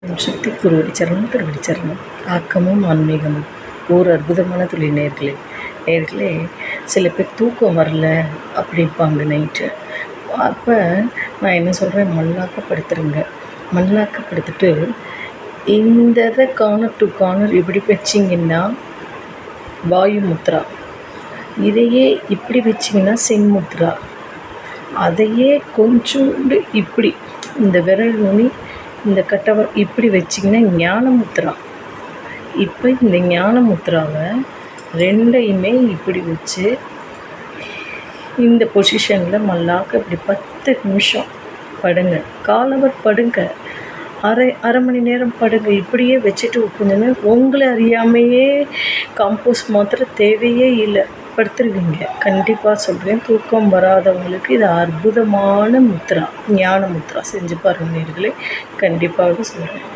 ஓம் சக்தி குருவடி சரணம் திருவடி சரணம். ஆக்கமும் ஆன்மீகமும் ஓர் அற்புதமான தொழில் நேர்களே சில பேர் தூக்கம் வரல அப்படிப்பாங்க நைட்டு. அப்போ நான் என்ன சொல்கிறேன், மல்லாக்கப்படுத்துருங்க. மல்லாக்கப்படுத்திட்டு இந்த இதை கார்னர் டு கார்னர் இப்படி வச்சிங்கன்னா வாயு முத்ரா, இதையே இப்படி வச்சிங்கன்னா சென்முத்ரா, அதையே கொஞ்சோண்டு இப்படி இந்த விரல் நுனி இந்த கட்டை இப்படி வச்சிங்கன்னா ஞானமுத்ரா. இப்போ இந்த ஞானமுத்ராவை ரெண்டையுமே இப்படி வச்சு இந்த பொசிஷனில் மல்லாக்க இப்படி 10 நிமிஷம் படுங்க. காலவர் படுங்க, அரை மணி நேரம் படுங்க. இப்படியே வச்சுட்டு கொஞ்சம் உங்களை அறியாமையே காம்போஸ் மாத்திரை தேவையே இல்லை, படுத்துருவீங்க. கண்டிப்பாக சொல்கிறேன், தூக்கம் வராதவங்களுக்கு இது அற்புதமான முத்ரா, ஞான முத்ரா. செஞ்சு பாருங்கள் நேர்களே, கண்டிப்பாக சொல்கிறேன்.